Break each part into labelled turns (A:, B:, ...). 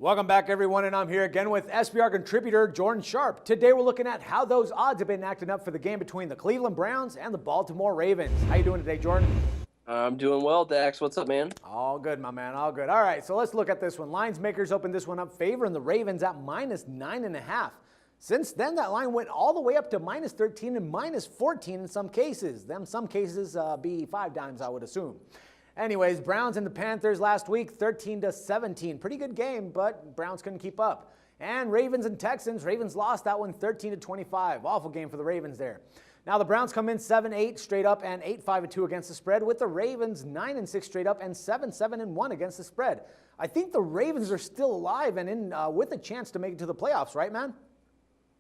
A: Welcome back, everyone, and I'm here again with SBR contributor Jordan Sharp. Today we're looking at how those odds have been acting up for the game between the Cleveland Browns and the Baltimore Ravens. How you doing today, Jordan?
B: I'm doing well, Dax. What's up, man?
A: All good, my man, all good. All right, so let's look at this one. Lines makers opened this one up favoring the Ravens at -9.5. Since then, that line went all the way up to -13 and -14 in some cases. Some cases be 5 dimes, I would assume. Anyways, Browns and the Panthers last week, 13-17. Pretty good game, but Browns couldn't keep up. And Ravens and Texans, Ravens lost that one 13-25. Awful game for the Ravens there. Now the Browns come in 7-8 straight up and 8-5-2 against the spread, with the Ravens 9-6 straight up and 7-7-1 against the spread. I think the Ravens are still alive and in with a chance to make it to the playoffs, right, man?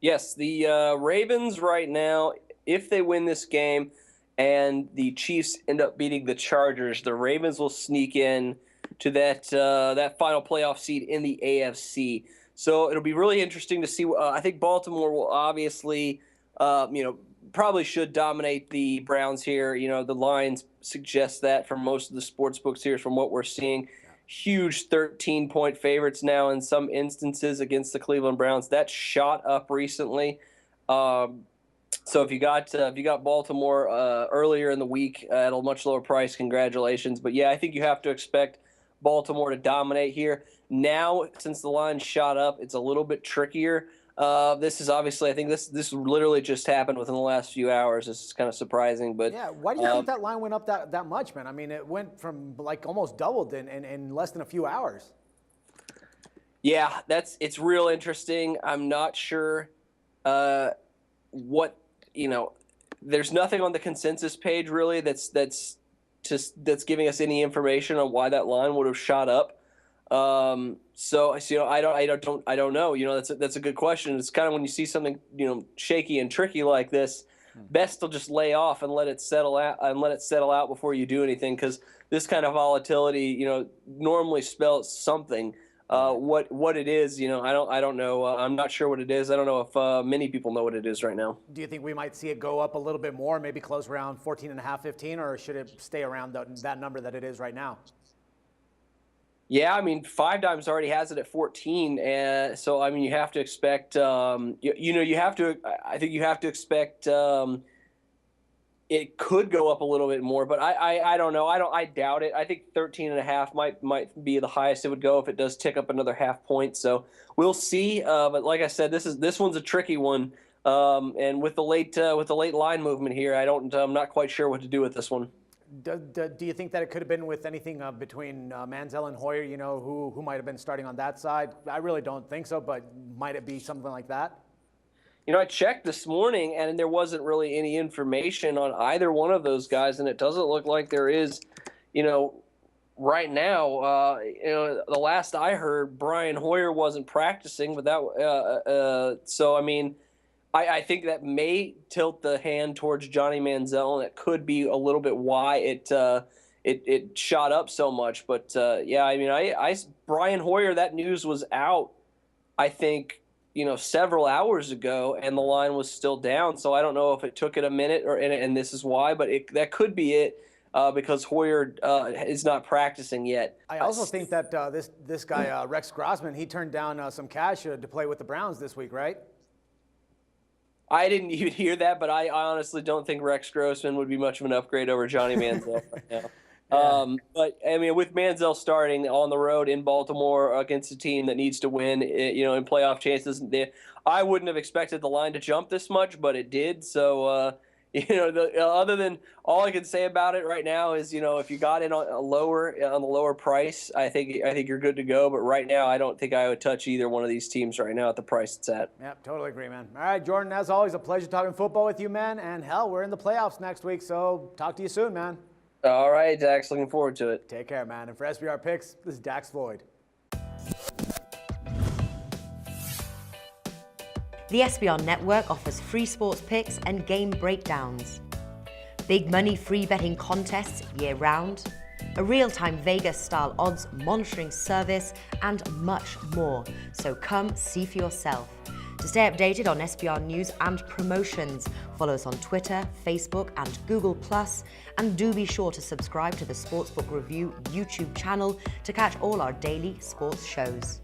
B: Yes, the Ravens right now, if they win this game and the Chiefs end up beating the Chargers, the Ravens will sneak in to that final playoff seed in the AFC. So it'll be really interesting to see. I think Baltimore will obviously, probably should dominate the Browns here. The lines suggest that from most of the sports books here, from what we're seeing. Huge 13-point favorites now in some instances against the Cleveland Browns. That shot up recently. So if you got Baltimore earlier in the week at a much lower price, congratulations. But yeah, I think you have to expect Baltimore to dominate here. Now, since the line shot up, it's a little bit trickier. This is obviously, I think this literally just happened within the last few hours. This is kind of surprising, but
A: yeah. Why do you think that line went up that much, man? I mean, it went from like almost doubled in less than a few hours.
B: Yeah, it's real interesting. I'm not sure what. There's nothing on the consensus page really that's giving us any information on why that line would have shot up. So I don't know. That's a good question. It's kind of when you see something shaky and tricky like this, best to just lay off and let it settle out before you do anything, because this kind of volatility normally spells something. What it is, I don't know. I'm not sure what it is. I don't know if many people know what it is right now.
A: Do you think we might see it go up a little bit more, maybe close around 14.5, 15, or should it stay around that number that it is right now?
B: Yeah, I mean, 5 dimes already has it at 14, and so I mean, you have to expect, I think you have to expect it could go up a little bit more, but I don't know. I doubt it. I think 13.5 might be the highest it would go if it does tick up another half point. So we'll see. But like I said, this one's a tricky one. And with the late line movement here, I'm not quite sure what to do with this one.
A: Do you think that it could have been with anything between Manziel and Hoyer? Who might have been starting on that side? I really don't think so, but might it be something like that?
B: I checked this morning, and there wasn't really any information on either one of those guys, and it doesn't look like there is, right now. The last I heard, Brian Hoyer wasn't practicing, but so I mean, I think that may tilt the hand towards Johnny Manziel, and it could be a little bit why it shot up so much. But yeah, I mean, Brian Hoyer, that news was out, I think, several hours ago, and the line was still down. So I don't know if it took it a minute, and this is why, but that could be it, because Hoyer is not practicing yet.
A: I also think that this guy Rex Grossman, he turned down some cash to play with the Browns this week, right?
B: I didn't even hear that, but I honestly don't think Rex Grossman would be much of an upgrade over Johnny Manziel right now. Yeah. But I mean, with Manziel starting on the road in Baltimore against a team that needs to win, in playoff chances, I wouldn't have expected the line to jump this much, but it did. So, other than all I can say about it right now is, if you got in on the lower price, I think you're good to go. But right now, I don't think I would touch either one of these teams right now at the price it's at.
A: Yep, totally agree, man. All right, Jordan, as always, a pleasure talking football with you, man. And hell, we're in the playoffs next week, so talk to you soon, man.
B: All right, Dax, looking forward to it.
A: Take care, man. And for SBR Picks, this is Dax Floyd.
C: The SBR Network offers free sports picks and game breakdowns, big money free betting contests year-round, a real-time Vegas-style odds monitoring service, and much more. So come see for yourself. To stay updated on SBR news and promotions, follow us on Twitter, Facebook, and Google+, and do be sure to subscribe to the Sportsbook Review YouTube channel to catch all our daily sports shows.